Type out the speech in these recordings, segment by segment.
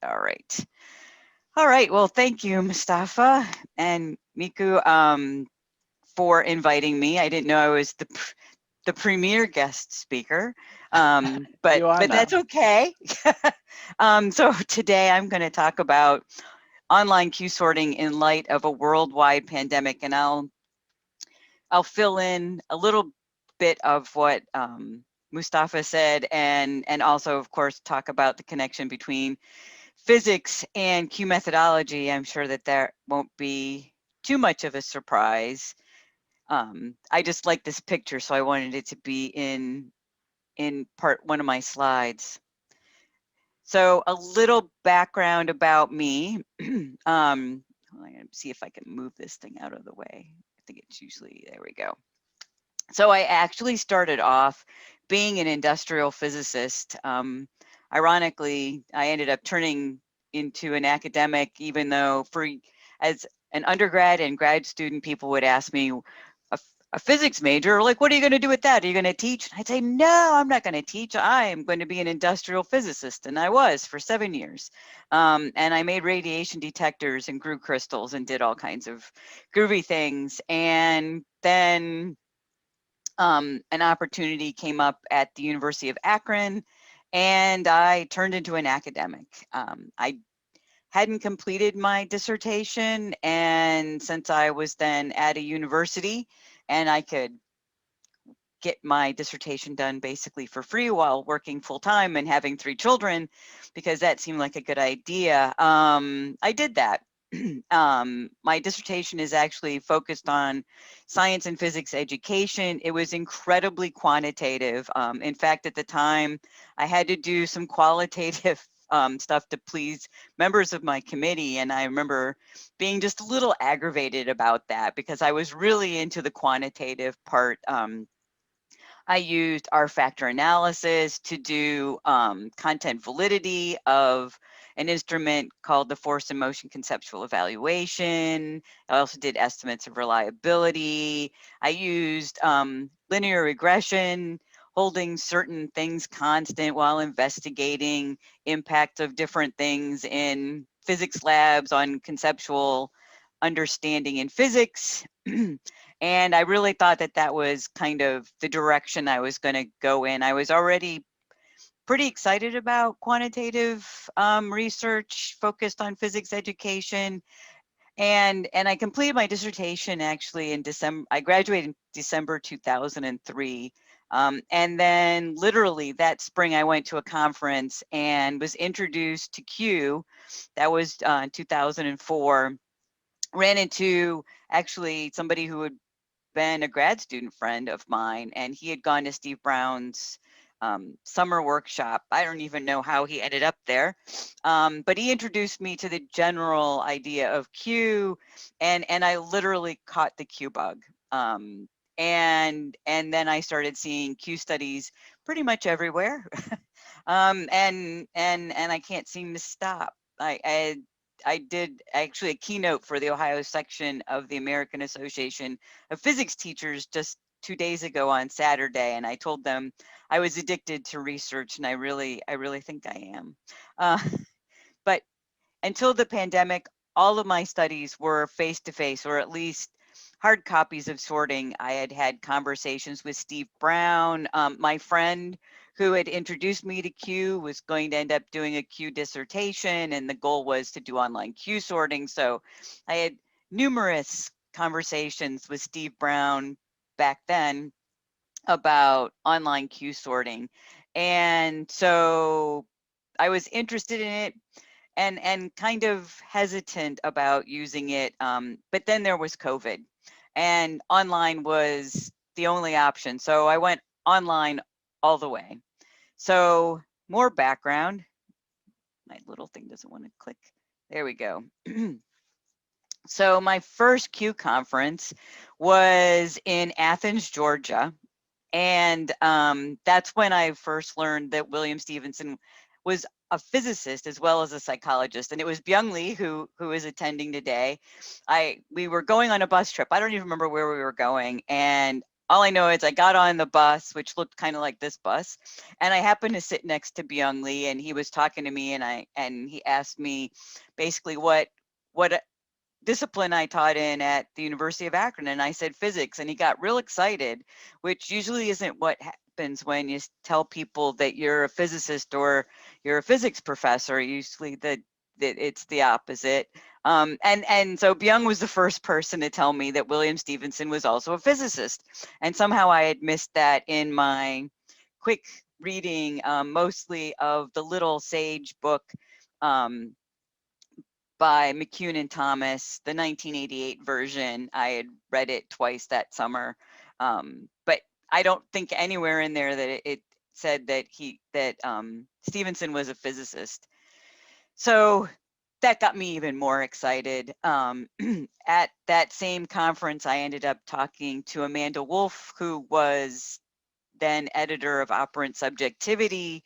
All right. All right. Well, thank you, Mustafa and Miku, for inviting me. I didn't know I was the premier guest speaker, but You are that's now. okay. So today I'm going to talk about online queue sorting in light of a worldwide pandemic, and I'll fill in a little bit of what Mustafa said, and also, of course, talk about the connection between physics and Q methodology. I'm sure that there won't be too much of a surprise. I just like this picture, so I wanted it to be in part one of my slides. So a little background about me. I'm gonna see if I can move this thing out of the way. I think it's usually, there we go. So I actually started off being an industrial physicist. Ironically, I ended up turning into an academic, even though as an undergrad and grad student, people would ask me, a physics major, like, what are you going to do with that? Are you going to teach? And I'd say, no, I'm not going to teach. I am going to be an industrial physicist. And I was for 7 years. And I made radiation detectors and grew crystals and did all kinds of groovy things. And then an opportunity came up at the University of Akron, and I turned into an academic. I hadn't completed my dissertation, and since I was then at a university and I could get my dissertation done basically for free while working full time and having 3 children, because that seemed like a good idea, I did that. My dissertation is actually focused on science and physics education. It was incredibly quantitative. In fact, at the time, I had to do some qualitative stuff to please members of my committee. And I remember being just a little aggravated about that because I was really into the quantitative part. I used R factor analysis to do content validity of an instrument called the Force and Motion Conceptual Evaluation. I also did estimates of reliability. I used linear regression, holding certain things constant while investigating impact of different things in physics labs on conceptual understanding in physics. And I really thought that that was kind of the direction I was going to go in. I was already pretty excited about quantitative research focused on physics education. And I completed my dissertation actually in December. I graduated in December 2003. And then literally that spring, I went to a conference and was introduced to Q. That was 2004. Ran into actually somebody who had been a grad student friend of mine, and he had gone to Steve Brown's summer workshop. I don't even know how he ended up there, but he introduced me to the general idea of Q, and I literally caught the Q bug. And then I started seeing Q studies pretty much everywhere, and I can't seem to stop. I did actually a keynote for the Ohio section of the American Association of Physics Teachers just 2 days ago on Saturday, and I told them I was addicted to research, and I really think I am. Uh, but until the pandemic, all of my studies were face to face, or at least hard copies of sorting. I had had conversations with Steve Brown. My friend who had introduced me to Q was going to end up doing a Q dissertation, and the goal was to do online Q sorting. So I had numerous conversations with Steve Brown back then about online Q sorting. And so I was interested in it and kind of hesitant about using it. But then there was COVID, and online was the only option. So I went online all the way. So more background. My little thing doesn't want to click. There we go. So my first Q conference was in Athens, Georgia. And that's when I first learned that William Stevenson was a physicist as well as a psychologist. And it was Byung Lee who is attending today. We were going on a bus trip. I don't even remember where we were going. And all I know is I got on the bus, which looked kind of like this bus, and I happened to sit next to Byung Lee, and he was talking to me, and he asked me basically what discipline I taught in at the University of Akron, and I said physics, and he got real excited, which usually isn't what happens when you tell people that you're a physicist or you're a physics professor. Usually that it's the opposite. And so Byung was the first person to tell me that William Stephenson was also a physicist, and somehow I had missed that in my quick reading, mostly of the Little Sage book. Um, by McCune and Thomas, the 1988 version. I had read it twice that summer, but I don't think anywhere in there that it said that Stevenson was a physicist. So that got me even more excited. At that same conference, I ended up talking to Amanda Wolf, who was then editor of Operant Subjectivity,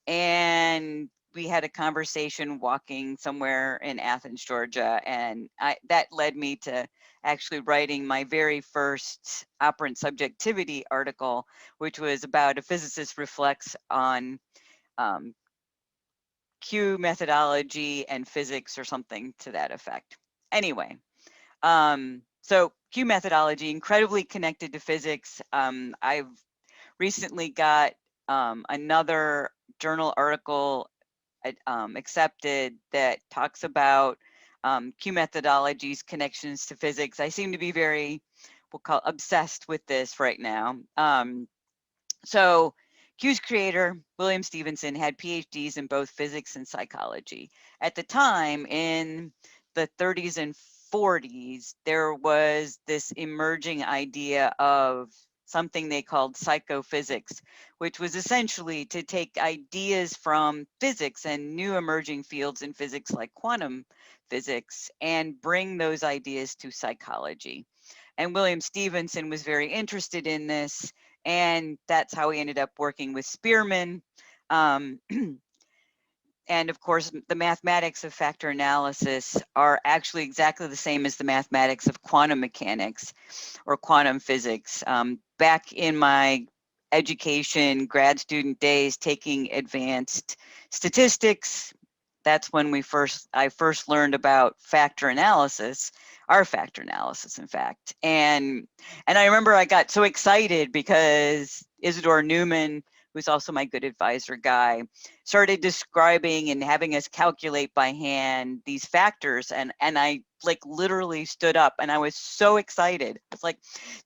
and we had a conversation walking somewhere in Athens, Georgia, and that led me to actually writing my very first operant subjectivity article, which was about a physicist reflects on um, Q methodology and physics or something to that effect. Anyway, so Q methodology, incredibly connected to physics. I've recently got another journal article accepted that talks about Q methodologies, connections to physics. I seem to be very, we'll call obsessed with this right now. So Q's creator, William Stephenson, had PhDs in both physics and psychology. At the time, in the 30s and 40s, there was this emerging idea of something they called psychophysics, which was essentially to take ideas from physics and new emerging fields in physics like quantum physics and bring those ideas to psychology. And William Stevenson was very interested in this, and that's how he ended up working with Spearman. Um, and of course, the mathematics of factor analysis are actually exactly the same as the mathematics of quantum mechanics or quantum physics. Back in my education, grad student days, taking advanced statistics, that's when I first learned about factor analysis, our factor analysis, in fact. And I remember I got so excited because Isidore Newman, who's also my good advisor guy, started describing and having us calculate by hand these factors, and I like literally stood up and I was so excited. It's like,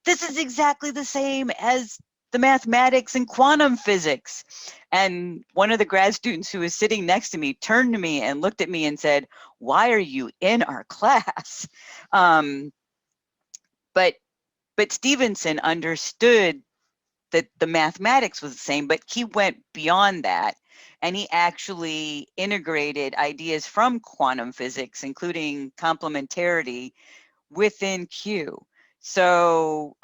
this is exactly the same as the mathematics and quantum physics. And one of the grad students who was sitting next to me turned to me and looked at me and said, "Why are you in our class?" Um, but Stevenson understood that the mathematics was the same, but he went beyond that, and he actually integrated ideas from quantum physics, including complementarity, within Q. So,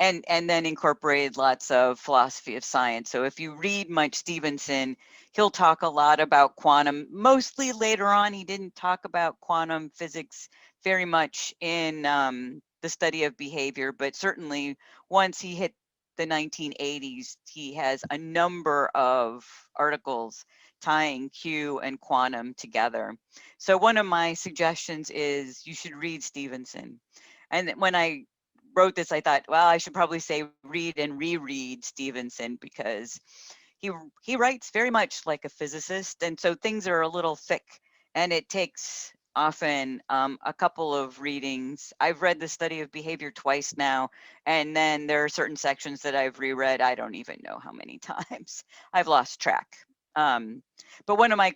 and then incorporated lots of philosophy of science. So if you read much Stevenson, he'll talk a lot about quantum. Mostly later on, he didn't talk about quantum physics very much in the study of behavior, but certainly once he hit the 1980s, he has a number of articles tying Q and quantum together. So one of my suggestions is you should read Stevenson. And when I wrote this, I thought, well, I should probably say read and reread Stevenson because he he writes very much like a physicist, and so things are a little thick, and it takes often a couple of readings. I've read the study of behavior twice now, and then there are certain sections that I've reread. I don't even know how many times. I've lost track. Um, but one of my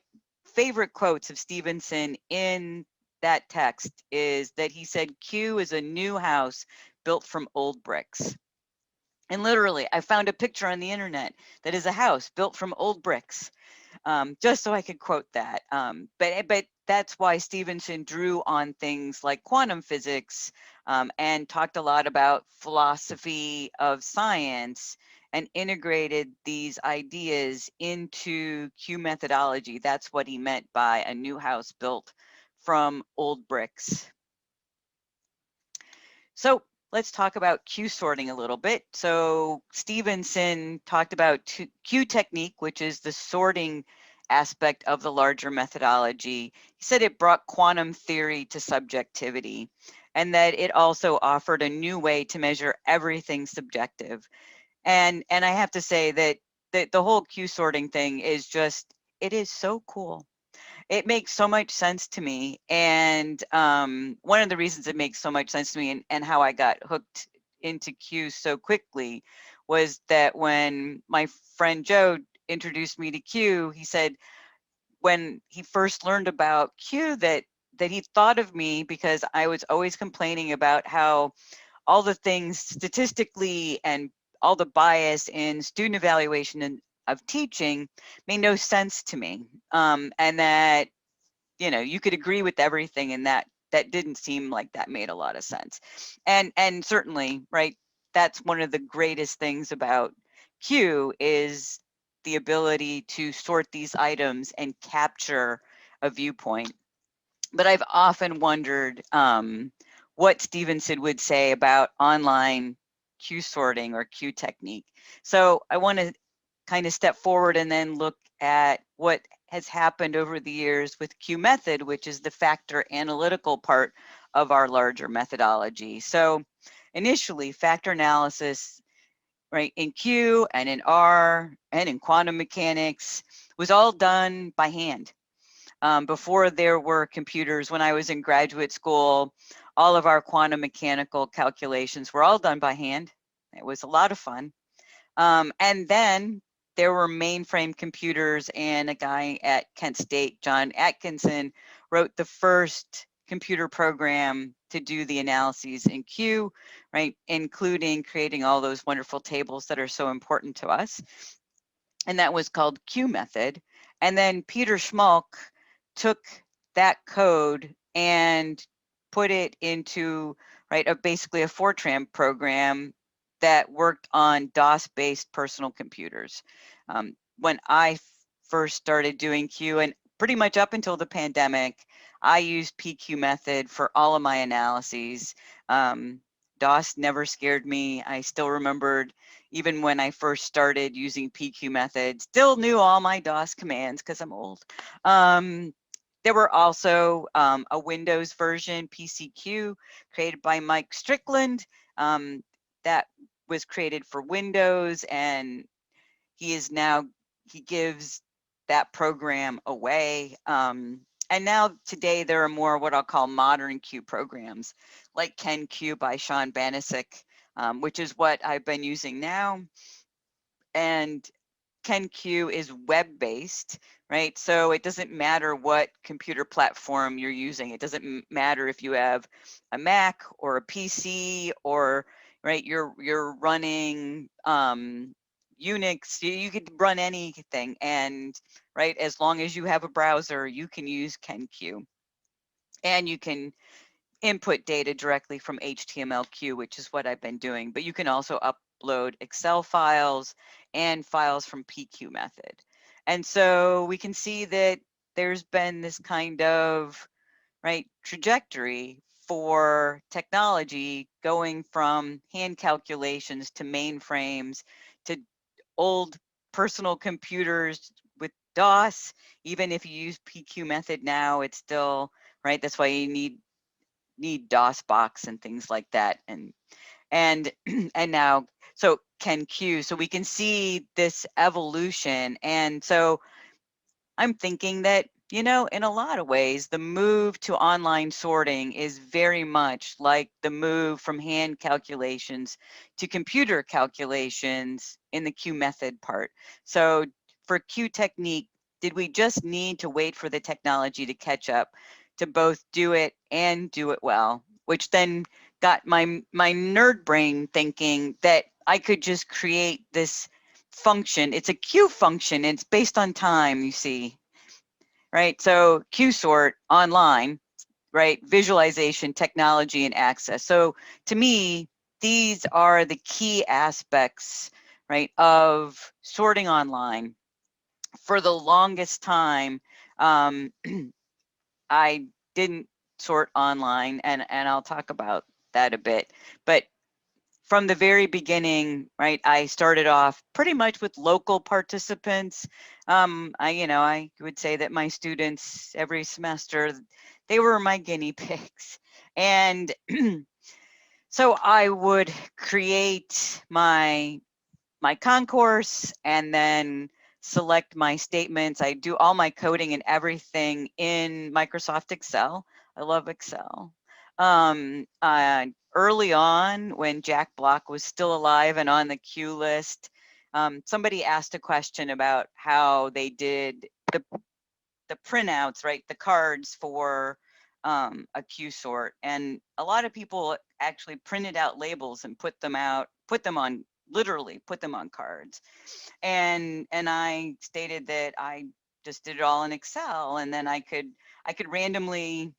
favorite quotes of Stevenson in that text is that he said, Q is a new house built from old bricks. And literally, I found a picture on the internet that is a house built from old bricks, just so I could quote that. But that's why Stevenson drew on things like quantum physics and talked a lot about philosophy of science and integrated these ideas into Q methodology. That's what he meant by a new house built from old bricks. So let's talk about Q sorting a little bit. So Stevenson talked about Q technique, which is the sorting aspect of the larger methodology. He said it brought quantum theory to subjectivity, and that it also offered a new way to measure everything subjective. And I have to say that the whole Q sorting thing is just, it is so cool. It makes so much sense to me. And one of the reasons it makes so much sense to me, and how I got hooked into Q so quickly, was that when my friend Joe introduced me to Q, he said when he first learned about Q that he thought of me because I was always complaining about how all the things statistically and all the bias in student evaluation and of teaching made no sense to me. And that, you know, you could agree with everything, and that didn't seem like that made a lot of sense. And certainly, right, that's one of the greatest things about Q is the ability to sort these items and capture a viewpoint. But I've often wondered what Stevenson would say about online Q sorting or Q technique. So I want to kind of step forward and then look at what has happened over the years with Q method, which is the factor analytical part of our larger methodology. So initially, factor analysis, right, in Q and in R and in quantum mechanics was all done by hand. Before there were computers, when I was in graduate school, all of our quantum mechanical calculations were all done by hand. It was a lot of fun. And then there were mainframe computers, and a guy at Kent State, John Atkinson, wrote the first computer program to do the analyses in Q, right, including creating all those wonderful tables that are so important to us. And that was called Q method. And then Peter Schmalk took that code and put it into, right, basically a Fortran program that worked on DOS-based personal computers. When I first started doing Q, and pretty much up until the pandemic, I used PQ method for all of my analyses. DOS never scared me. I still remembered, even when I first started using PQ method, still knew all my DOS commands because I'm old. There were also a Windows version, PCQ, created by Mike Strickland, that was created for Windows, and he gives that program away. And now today there are more what I'll call modern Q programs, like KenQ by Sean Banasic, which is what I've been using now. And KenQ is web-based, right? So it doesn't matter what computer platform you're using. It doesn't matter if you have a Mac or a PC, or, right, you're running Unix. You could run anything, and, right, as long as you have a browser, you can use KenQ, and you can input data directly from HTML-Q, which is what I've been doing. But you can also upload Excel files and files from PQ method. And so we can see that there's been this kind of, right, trajectory for technology going from hand calculations to mainframes to old personal computers with DOS. Even if you use PQ method now, it's still, right, that's why you need DOS box and things like that. And and now, so KenQ, so we can see this evolution. And so I'm thinking that, you know, in a lot of ways, the move to online sorting is very much like the move from hand calculations to computer calculations in the Q method part. So for Q technique, did we just need to wait for the technology to catch up to both do it and do it well, which then got my nerd brain thinking that I could just create this function. It's a Q function. It's based on time, you see, right? So Q sort online, right? Visualization, technology, and access. So to me, these are the key aspects, right, of sorting online. For the longest time, I didn't sort online, and I'll talk about that a bit. But from the very beginning, right, I started off pretty much with local participants. I would say that my students every semester, they were my guinea pigs. And so I would create my concourse and then select my statements. I do all my coding and everything in Microsoft Excel. I love Excel. Early on, when Jack Block was still alive and on the queue list, somebody asked a question about how they did the printouts, right? The cards for a Q sort. And a lot of people actually printed out labels and put them on, literally put them on cards. And I stated that I just did it all in Excel, and then I could randomly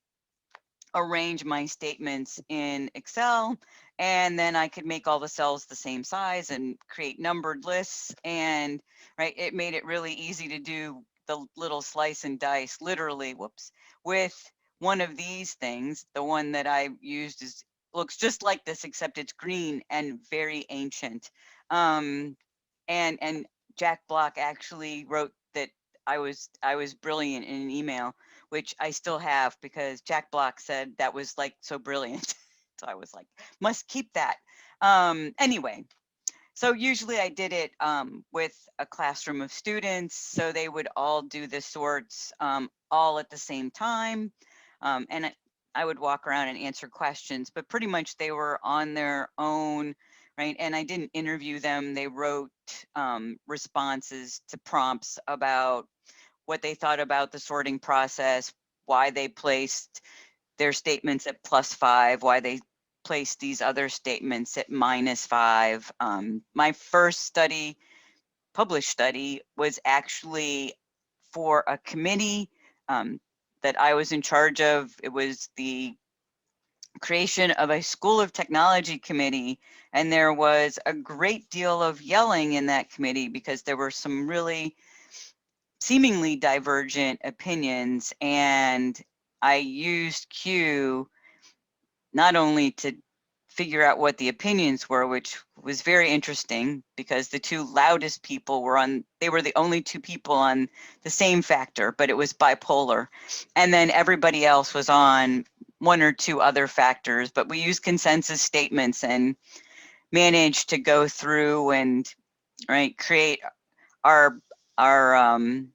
arrange my statements in Excel, and then I could make all the cells the same size and create numbered lists. And right, it made it really easy to do the little slice and dice, literally, whoops, with one of these things. The one that I used looks just like this, except it's green and very ancient. Um, and Jack Block actually wrote that I was brilliant in an email, which I still have because Jack Block said that was like so brilliant. So I was like, must keep that. Anyway, so usually I did it with a classroom of students, so they would all do the sorts all at the same time. And I would walk around and answer questions, but pretty much they were on their own, right? And I didn't interview them. They wrote responses to prompts about what they thought about the sorting process, why they placed their statements at +5, why they placed these other statements at -5. My first published study, was actually for a committee that I was in charge of. It was the creation of a School of Technology committee, and there was a great deal of yelling in that committee because there were some really seemingly divergent opinions, and I used Q not only to figure out what the opinions were, which was very interesting because the two loudest people they were the only two people on the same factor, but it was bipolar. And then everybody else was on one or two other factors, but we used consensus statements and managed to go through and create our our um,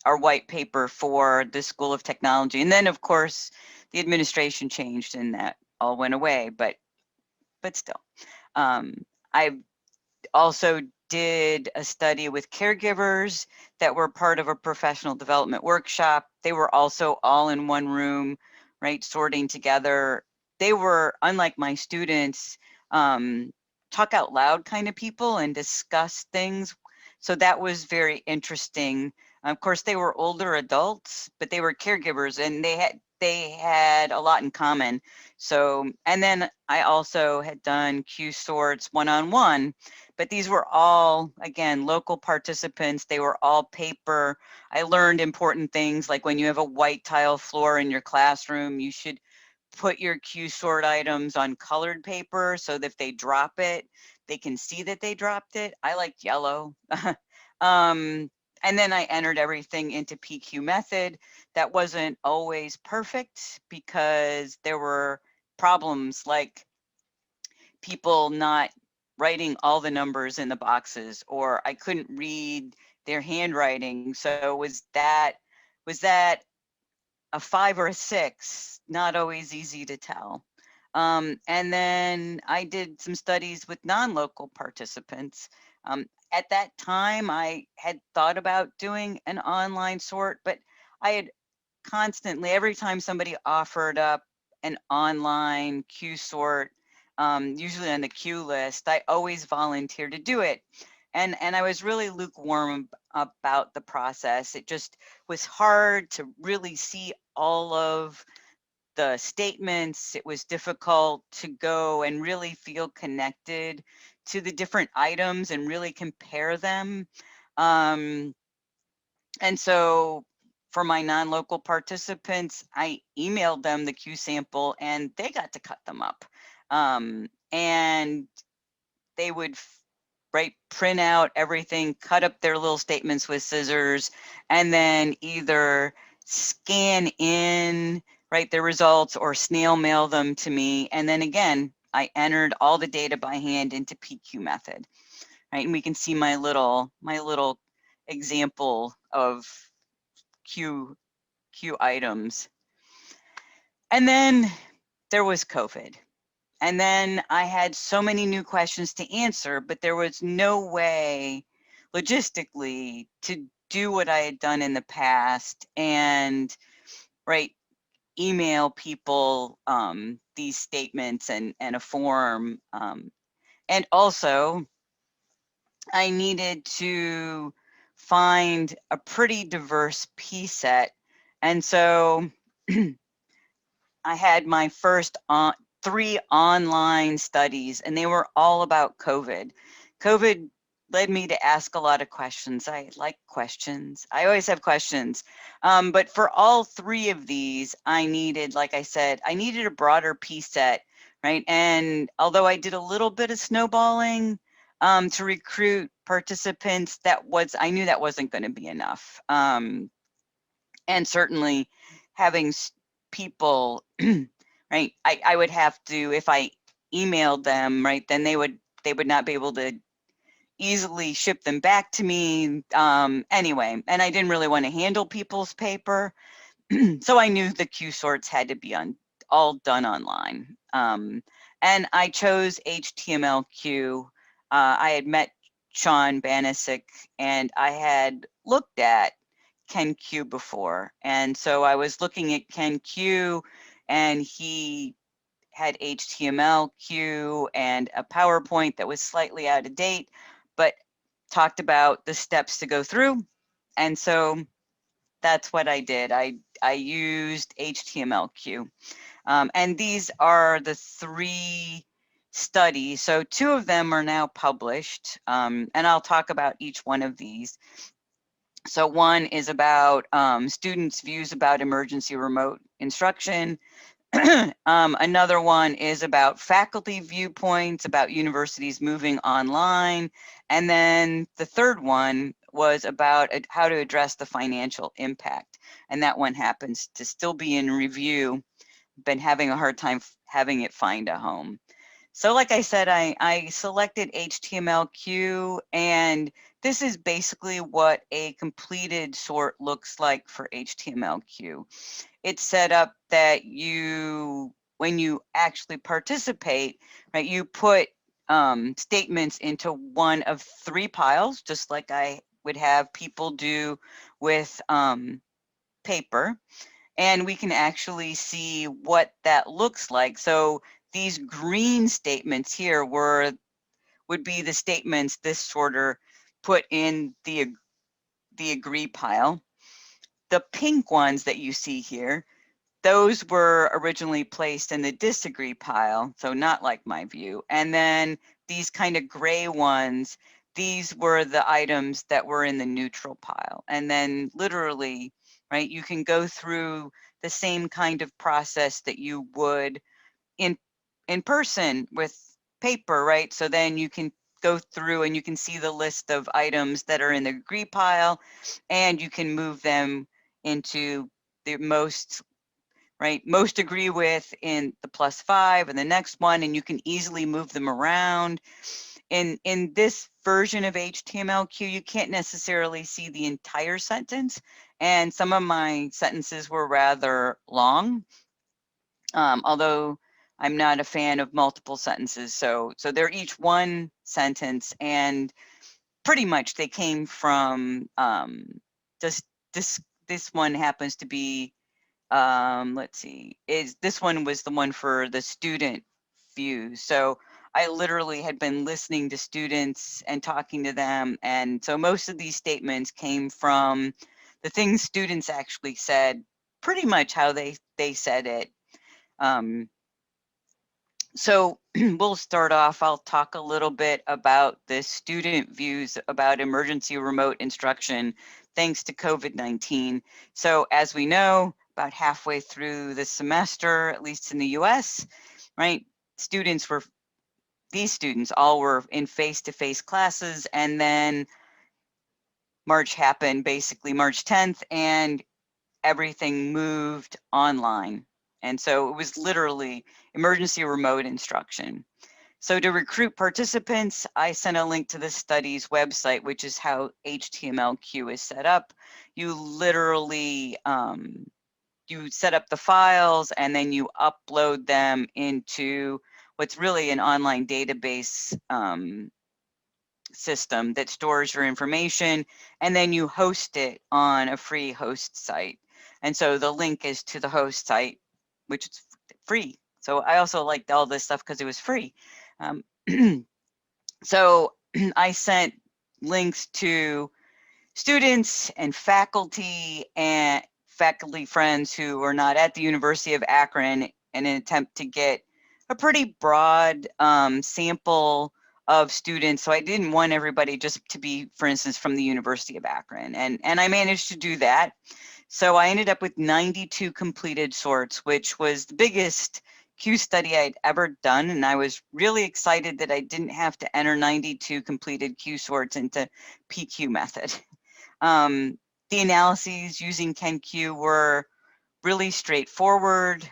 our white paper for the School of Technology. And then of course the administration changed and that all went away, but still. Um, I also did a study with caregivers that were part of a professional development workshop. They were also all in one room, right, sorting together. They were, unlike my students, talk out loud kind of people and discuss things. So that was very interesting. Of course, they were older adults, but they were caregivers and they had a lot in common. So, and then I also had done Q sorts one-on-one, but these were all, again, local participants. They were all paper. I learned important things like when you have a white tile floor in your classroom, you should put your Q sort items on colored paper so that if they drop it, they can see that they dropped it. I liked yellow. And then I entered everything into PQ method. That wasn't always perfect because there were problems like people not writing all the numbers in the boxes, or I couldn't read their handwriting. So was that a 5 or a 6? Not always easy to tell. And then I did some studies with non-local participants. At that time, I had thought about doing an online sort, but I had constantly, every time somebody offered up an online Q sort, usually on the queue list, I always volunteered to do it. And I was really lukewarm about the process. It just was hard to really see all of the statements. It was difficult to go and really feel connected to the different items and really compare them. Um, and so for my non-local participants, I emailed them the Q sample and they got to cut them up. and they would print out everything, cut up their little statements with scissors, and then either scan in, their results or snail mail them to me. And then again, I entered all the data by hand into PQ method, right? And we can see my little example of Q items. And then there was COVID. And then I had so many new questions to answer, but there was no way logistically to do what I had done in the past and email people these statements and a form. And also I needed to find a pretty diverse piece set. And so I had my first 3 online studies, and they were all about COVID. COVID led me to ask a lot of questions. I like questions. I always have questions. But for all 3 of these, I needed, like I said, I needed a broader piece set, right? And although I did a little bit of snowballing to recruit participants, I knew that wasn't going to be enough. And certainly having people, right, I would have to, if I emailed them, right, then they would not be able to easily ship them back to me. Anyway, and I didn't really want to handle people's paper. So I knew the Q sorts had to be all done online. And I chose HTML-Q. I had met Sean Banisic, and I had looked at KenQ before. And so I was looking at KenQ, and he had HTML-Q and a PowerPoint that was slightly out of date, but talked about the steps to go through. And so that's what I did. I used HTML-Q. And these are the 3 studies. So 2 of them are now published, and I'll talk about each one of these. So one is about students' views about emergency remote instruction. Another one is about faculty viewpoints about universities moving online. And then the third one was about how to address the financial impact. And that one happens to still be in review. Been having a hard time having it find a home. So like I said, I selected HTML-Q, and this is basically what a completed sort looks like for HTML-Q. It's set up that when you actually participate, right, you put statements into one of 3 piles, just like I would have people do with paper. And we can actually see what that looks like. So these green statements here would be the statements this sorter put in the agree pile. The pink ones that you see here, those were originally placed in the disagree pile, so not like my view. And then these kind of gray ones, these were the items that were in the neutral pile. And then literally, right, you can go through the same kind of process that you would in person with paper, right? So then you can go through and you can see the list of items that are in the agree pile, and you can move them into the most agree with in the +5 and the next one, and you can easily move them around. In this version of HTML-Q, you can't necessarily see the entire sentence, and some of my sentences were rather long, although I'm not a fan of multiple sentences. So they're each one sentence, and pretty much they came from just this one happens to be, let's see, this one was the one for the student view. So I literally had been listening to students and talking to them. And so most of these statements came from the things students actually said, pretty much how they said it. So we'll start off, I'll talk a little bit about the student views about emergency remote instruction thanks to COVID-19. So as we know, about halfway through the semester, at least in the US, right, students were these students all were in face-to-face classes, and then March happened, basically March 10th, and everything moved online. And so it was literally emergency remote instruction. So to recruit participants, I sent a link to the study's website, which is how HTML-Q is set up. You literally, you set up the files and then you upload them into what's really an online database system that stores your information, and then you host it on a free host site. And so the link is to the host site, which is free. So I also liked all this stuff because it was free. Um, so I sent links to students and faculty friends who are not at the University of Akron in an attempt to get a pretty broad sample of students. So I didn't want everybody just to be, for instance, from the University of Akron. And I managed to do that. So I ended up with 92 completed sorts, which was the biggest Q study I'd ever done. And I was really excited that I didn't have to enter 92 completed Q sorts into PQ method. The analyses using CanQ were really straightforward.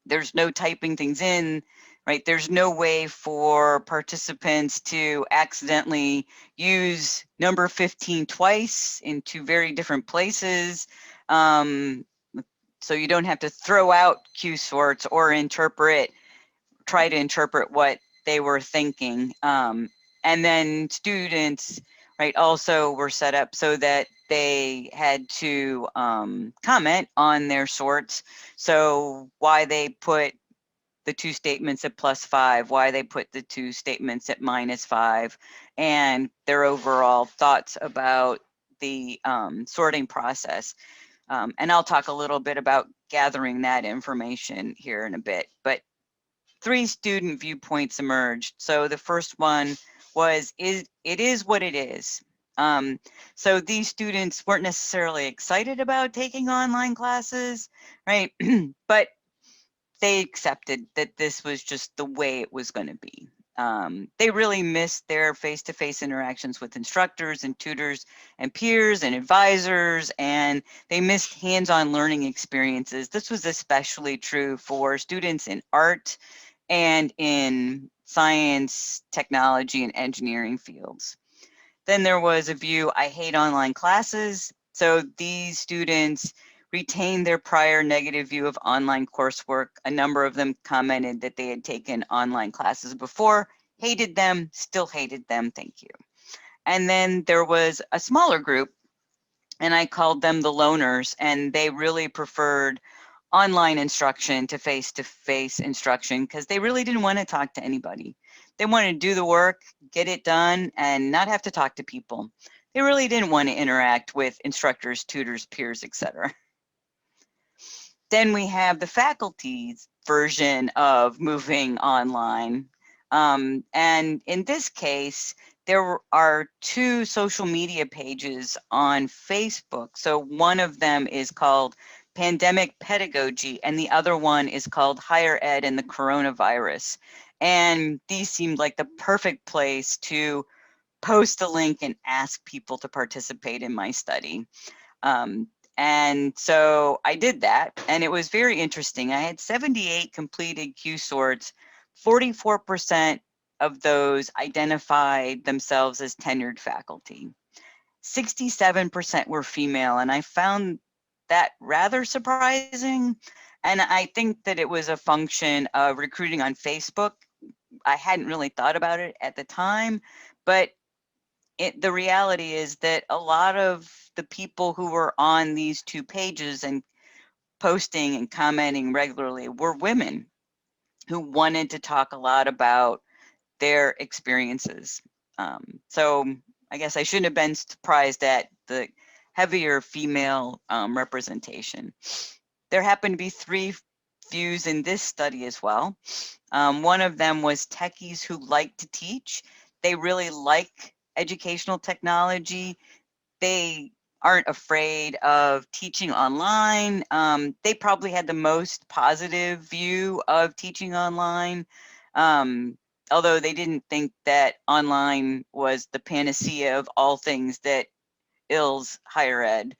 There's no typing things in, right? There's no way for participants to accidentally use number 15 twice in two very different places. So you don't have to throw out Q sorts or try to interpret what they were thinking. And then students, right, also were set up so that they had to comment on their sorts. So why they put the two statements at +5, why they put the two statements at -5, and their overall thoughts about the sorting process. And I'll talk a little bit about gathering that information here in a bit. But 3 student viewpoints emerged. So the first one was, it is what it is. So these students weren't necessarily excited about taking online classes, right? But they accepted that this was just the way it was going to be. They really missed their face-to-face interactions with instructors and tutors and peers and advisors, and they missed hands-on learning experiences. This was especially true for students in art and in science, technology, and engineering fields. Then there was a view, I hate online classes. So these students retained their prior negative view of online coursework. A number of them commented that they had taken online classes before, hated them, still hated them, thank you. And then there was a smaller group, and I called them the loners, and they really preferred online instruction to face-to-face instruction because they really didn't want to talk to anybody. They wanted to do the work, get it done, and not have to talk to people. They really didn't want to interact with instructors, tutors, peers, etc. Then we have the faculty's version of moving online. And in this case, there are 2 social media pages on Facebook. So one of them is called Pandemic Pedagogy, and the other one is called Higher Ed and the Coronavirus. And these seemed like the perfect place to post a link and ask people to participate in my study. And so I did that, and it was very interesting. I had 78 completed Q sorts. 44% of those identified themselves as tenured faculty. 67% were female, and I found that rather surprising. And I think that it was a function of recruiting on Facebook. I hadn't really thought about it at the time, but the reality is that a lot of the people who were on these 2 pages and posting and commenting regularly were women who wanted to talk a lot about their experiences. So I guess I shouldn't have been surprised at the heavier female representation. There happened to be 3 views in this study as well. One of them was techies who like to teach. They really like educational technology. They aren't afraid of teaching online. They probably had the most positive view of teaching online. Although they didn't think that online was the panacea of all things that ills higher ed.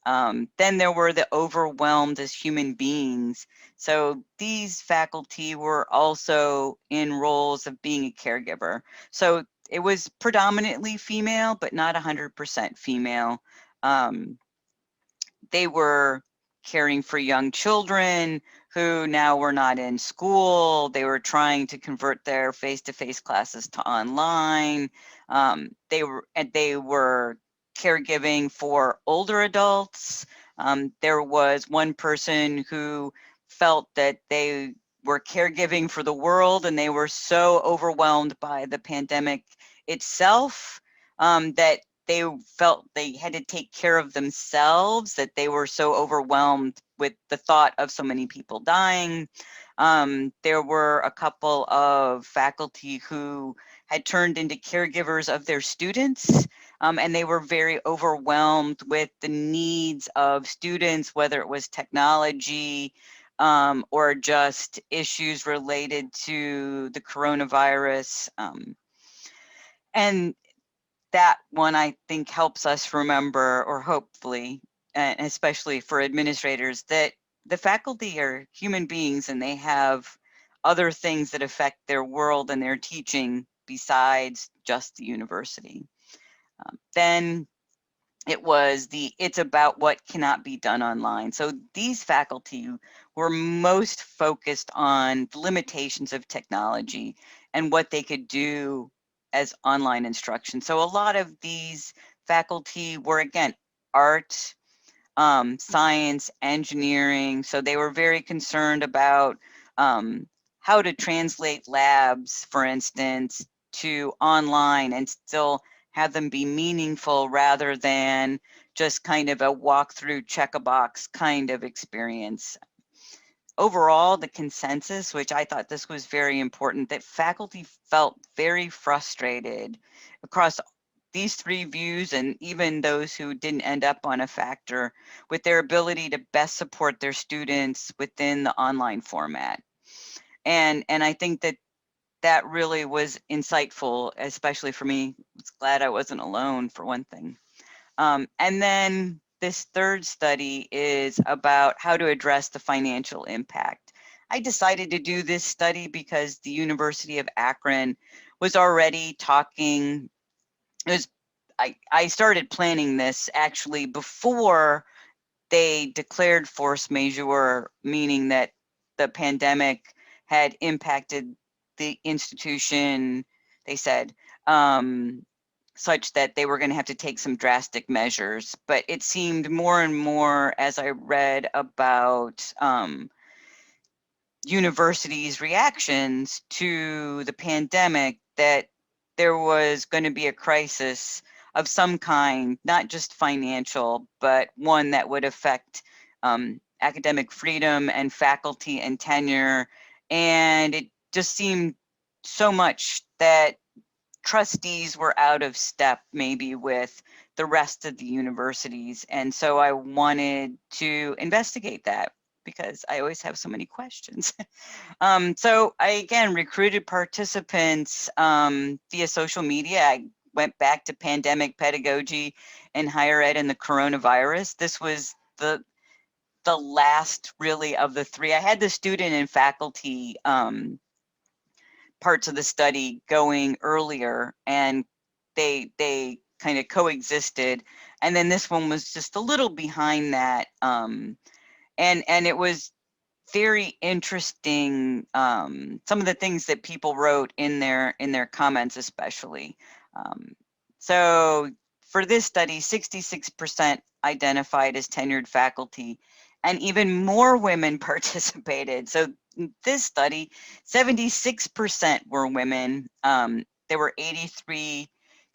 Then there were the overwhelmed as human beings. So these faculty were also in roles of being a caregiver. So it was predominantly female, but not 100% female. Um, they were caring for young children who now were not in school. They were trying to convert their face-to-face classes to online. They were caregiving for older adults. There was one person who felt that they were caregiving for the world, and they were so overwhelmed by the pandemic itself that they felt they had to take care of themselves, that they were so overwhelmed with the thought of so many people dying. There were a couple of faculty who had turned into caregivers of their students, and they were very overwhelmed with the needs of students, whether it was technology or just issues related to the coronavirus. And that one I think helps us remember, or hopefully, and especially for administrators, that the faculty are human beings and they have other things that affect their world and their teaching besides just the university. Then it's about what cannot be done online. So these faculty were most focused on the limitations of technology and what they could do as online instruction. So a lot of these faculty were, again, art, science, engineering. So they were very concerned about how to translate labs, for instance, to online and still have them be meaningful rather than just kind of a walkthrough, check a box kind of experience. Overall, the consensus, which I thought this was very important, that faculty felt very frustrated across these three views and even those who didn't end up on a factor with their ability to best support their students within the online format. And I think that that really was insightful, especially for me. I was glad I wasn't alone, for one thing. And then this third study is about how to address the financial impact. I decided to do this study because the University of Akron was already talking. It was I started planning this actually before they declared force majeure, meaning that the pandemic had impacted the institution, they said, such that they were going to have to take some drastic measures. But it seemed more and more as I read about universities' reactions to the pandemic that there was going to be a crisis of some kind, not just financial, but one that would affect academic freedom and faculty and tenure. And it just seemed so much that trustees were out of step maybe with the rest of the universities. And so I wanted to investigate that because I always have so many questions. So I, again, recruited participants via social media. I went back to pandemic pedagogy and higher ed and the coronavirus. This was the last really of the three. I had the student and faculty parts of the study going earlier, and they kind of coexisted. And then this one was just a little behind that. And it was very interesting, some of the things that people wrote in their comments, especially. Um, so for this study, 66% identified as tenured faculty, and even more women participated. So in this study, 76% were women. There were 83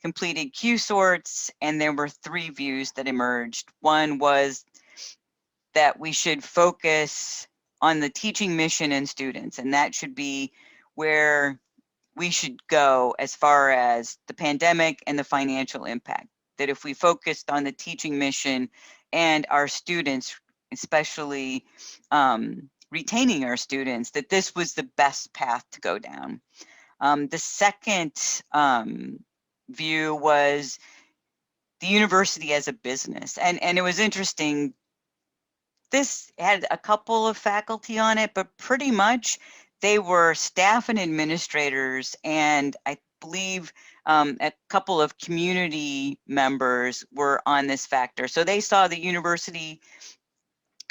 completed Q sorts, and there were 3 views that emerged. One was that we should focus on the teaching mission and students, and that should be where we should go as far as the pandemic and the financial impact. That if we focused on the teaching mission and our students, especially retaining our students, that this was the best path to go down. The second view was the university as a business. And it was interesting. This had a couple of faculty on it, but pretty much they were staff and administrators, and I believe a couple of community members were on this factor. So they saw the university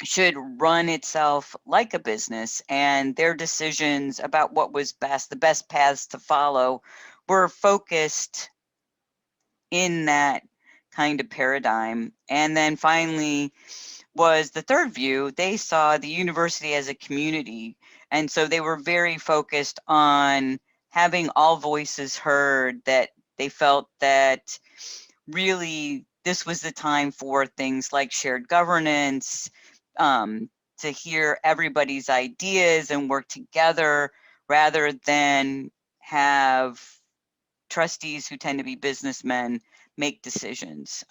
should run itself like a business, and their decisions about what was best, the best paths to follow, were focused in that kind of paradigm. And then finally was the third view. They saw the university as a community, and so they were very focused on having all voices heard, that they felt that really this was the time for things like shared governance, to hear everybody's ideas and work together rather than have trustees who tend to be businessmen make decisions.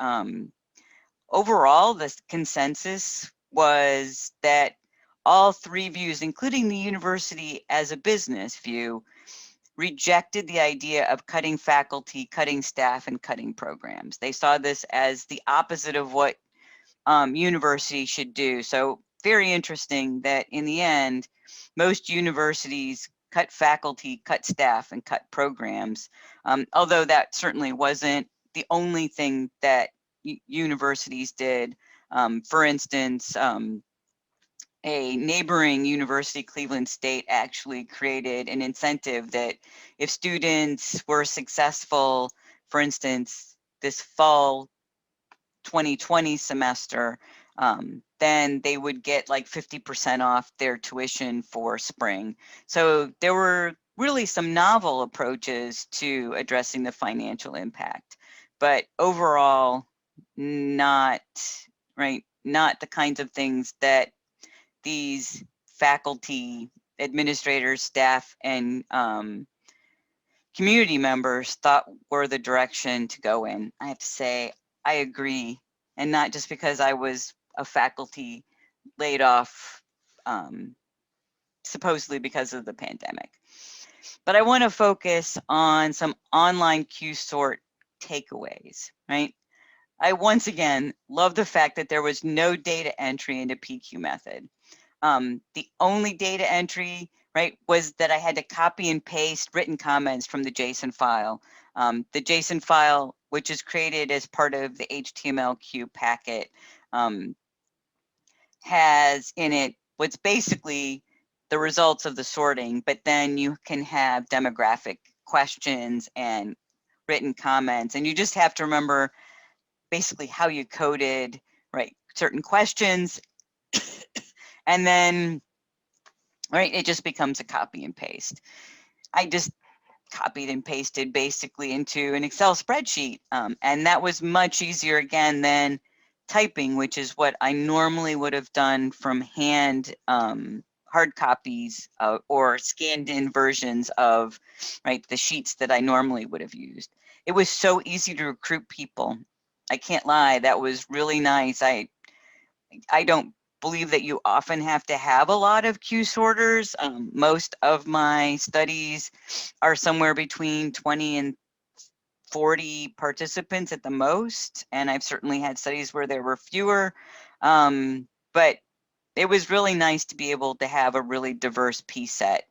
Overall, the consensus was that all three views, including the university as a business view, rejected the idea of cutting faculty, cutting staff, and cutting programs. They saw this as the opposite of what universities should do. So very interesting that in the end, most universities cut faculty, cut staff, and cut programs, although that certainly wasn't the only thing that universities did. For instance, a neighboring university, Cleveland State, actually created an incentive that if students were successful, for instance, this fall 2020 semester, then they would get like 50% off their tuition for spring. So there were really some novel approaches to addressing the financial impact, but overall, not not the kinds of things that these faculty, administrators, staff, and community members thought were the direction to go in. I have to say, I agree. And not just because I was a faculty laid off, supposedly because of the pandemic. But I want to focus on some online Q-sort takeaways, right? I once again love the fact that there was no data entry into PQ method. The only data entry, right, was that I had to copy and paste written comments from the JSON file. The JSON file, which is created as part of the HTML packet, has in it what's basically the results of the sorting, but then you can have demographic questions and written comments, and you just have to remember basically how you coded, right, certain questions, and then right, it just becomes a copy and paste. I just copied and pasted basically into an Excel spreadsheet, and that was much easier again than typing, which is what I normally would have done from hand, hard copies or scanned in versions of right the sheets that I normally would have used. It was so easy to recruit people. I can't lie, that was really nice. I don't believe that you often have to have a lot of Q sorters. Most of my studies are somewhere between 20 and 40 participants at the most, and I've certainly had studies where there were fewer, but it was really nice to be able to have a really diverse piece set.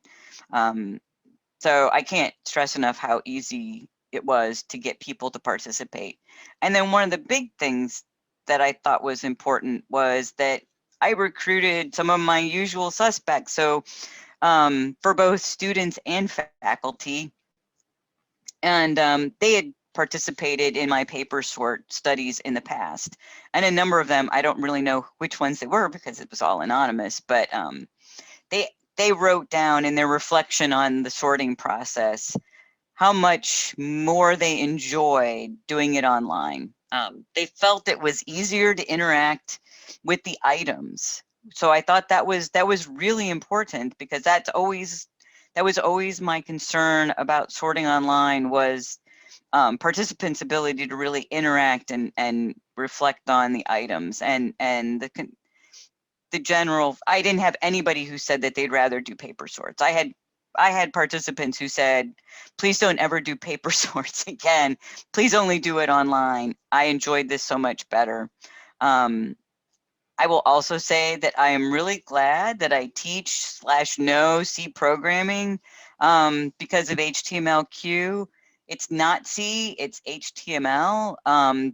So I can't stress enough how easy it was to get people to participate. And then one of the big things that I thought was important was that I recruited some of my usual suspects. So for both students and faculty, and they had participated in my paper sort studies in the past. And a number of them, I don't really know which ones they were because it was all anonymous, but they wrote down in their reflection on the sorting process how much more they enjoyed doing it online. They felt it was easier to interact with the items. So I thought that was really important, because that was always my concern about sorting online, was participants' ability to really interact and reflect on the items. And the general, I didn't have anybody who said that they'd rather do paper sorts. I had participants who said, please don't ever do paper sorts again. Please only do it online. I enjoyed this so much better. I will also say that I am really glad that I teach/know C programming because of HTML/Q. It's not C, it's HTML,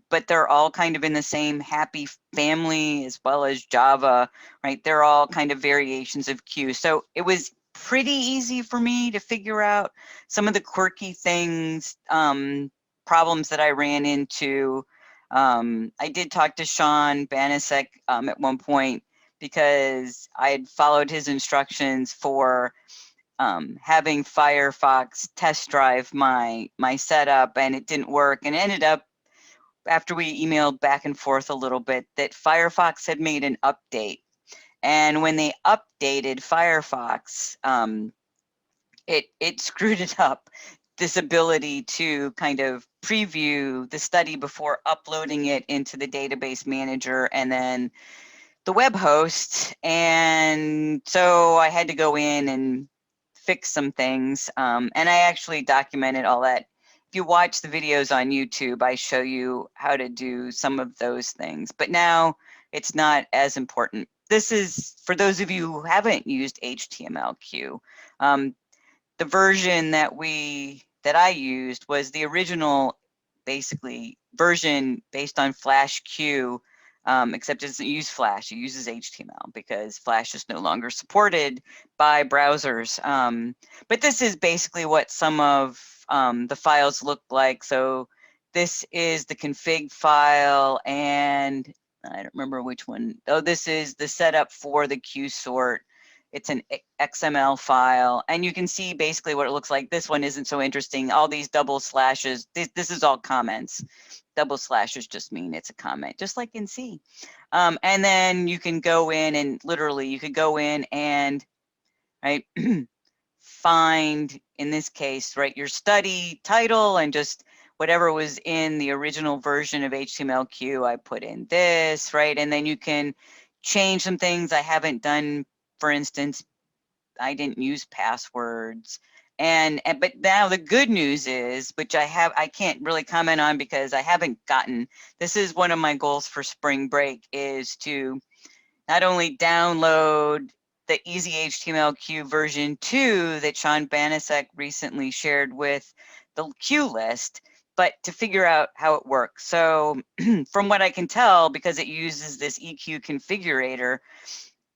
but they're all kind of in the same happy family as well as Java, right? They're all kind of variations of Q. So it was pretty easy for me to figure out some of the quirky things, problems that I ran into. I did talk to Sean Banasek at one point because I had followed his instructions for having Firefox test drive my setup, and it didn't work, and ended up, after we emailed back and forth a little bit, that Firefox had made an update. And when they updated Firefox, it screwed it up, this ability to kind of preview the study before uploading it into the database manager and then the web host. And so I had to go in and fix some things. And I actually documented all that. If you watch the videos on YouTube, I show you how to do some of those things. But now it's not as important. This is for those of you who haven't used HTML/Q. The version that I used was the original, basically version based on Flash Q, except it doesn't use Flash, it uses HTML because Flash is no longer supported by browsers. But this is basically what some of the files look like. So this is the config file, and I don't remember which one. Oh, this is the setup for the Q sort. It's an XML file, and you can see basically what it looks like. This one isn't so interesting. All these double slashes, this is all comments. Double slashes just mean it's a comment, just like in C. And then you can go in and literally you could go in and, right, find, in this case, right, your study title and just whatever was in the original version of HTML/Q, I put in this, right? And then you can change some things I haven't done. For instance, I didn't use passwords. But now the good news is, which I can't really comment on because I haven't gotten, this is one of my goals for spring break, is to not only download the Easy HTML/Q version 2 that Sean Banasek recently shared with the Q list, but to figure out how it works. So from what I can tell, because it uses this EQ configurator,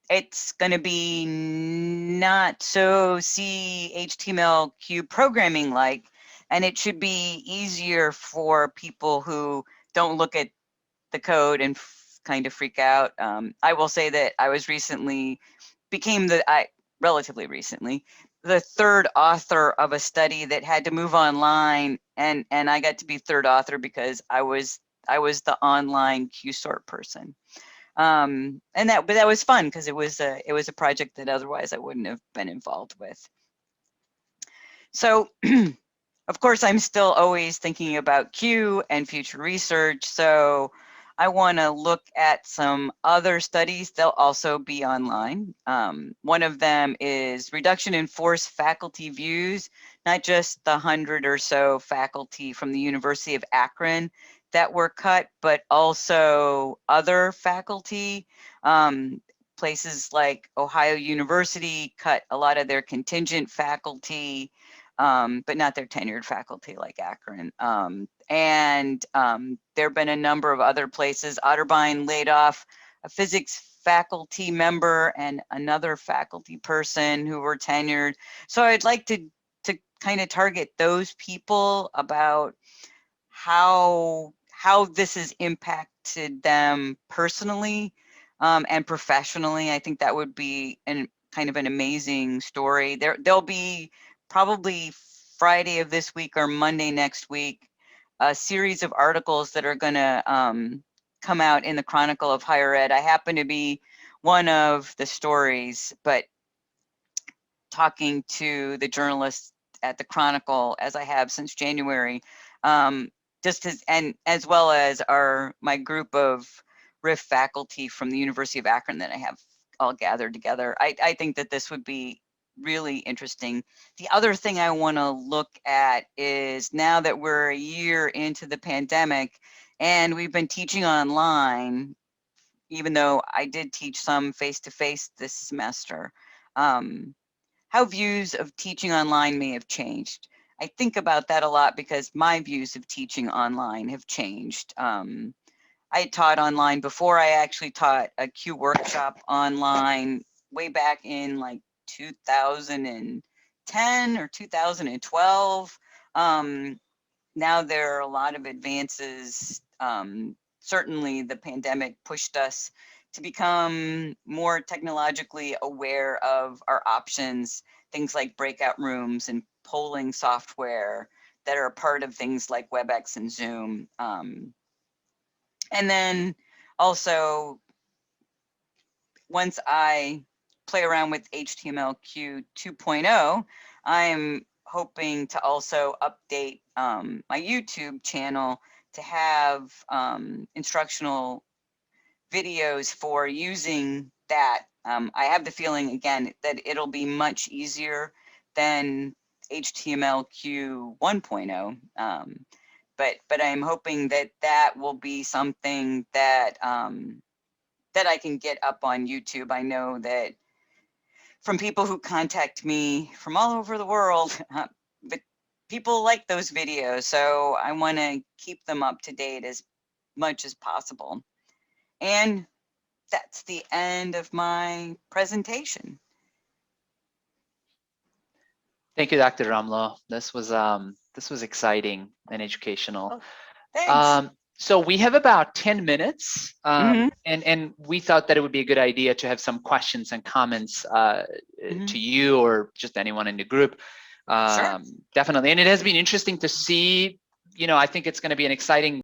it's going to be not so C HTML/Q programming like, and it should be easier for people who don't look at the code and kind of freak out. I will say that I was relatively recently, the third author of a study that had to move online, and I got to be third author because I was the online QSort person. But that was fun because it was a project that otherwise I wouldn't have been involved with. So of course, I'm still always thinking about Q and future research. So I want to look at some other studies. They'll also be online. One of them is reduction in force faculty views, not just the 100 or so faculty from the University of Akron that were cut, but also other faculty. Places like Ohio University cut a lot of their contingent faculty, but not their tenured faculty like Akron. There have been a number of other places. Otterbein laid off a physics faculty member and another faculty person who were tenured. So I'd like to kind of target those people about how this has impacted them personally and professionally. I think that would be kind of an amazing story. There'll be probably Friday of this week or Monday next week a series of articles that are going to come out in the Chronicle of Higher Ed. I happen to be one of the stories, but talking to the journalists at the Chronicle, as I have since January, as well as my group of RIF faculty from the University of Akron that I have all gathered together. I think that this would be really interesting. The other thing I want to look at is now that we're a year into the pandemic and we've been teaching online, even though I did teach some face-to-face this semester, how views of teaching online may have changed. I think about that a lot because my views of teaching online have changed. I taught online before I actually taught a Q workshop online way back in like 2010 or 2012. Now there are a lot of advances. Certainly the pandemic pushed us to become more technologically aware of our options, things like breakout rooms and polling software that are a part of things like WebEx and Zoom. And then also, once I play around with HTML5 2.0, I'm hoping to also update my YouTube channel to have instructional videos for using that. I have the feeling, again, that it'll be much easier than HTML5 1.0. But I'm hoping that that will be something that that I can get up on YouTube. I know that from people who contact me from all over the world, but people like those videos, so I want to keep them up to date as much as possible. And that's the end of my presentation. Thank you, Dr. Ramlo. This was exciting and educational. Oh, thanks. So we have about 10 minutes, Mm-hmm. and we thought that it would be a good idea to have some questions and comments to you or just anyone in the group. Sure. Definitely, and it has been interesting to see. I think it's going to be an exciting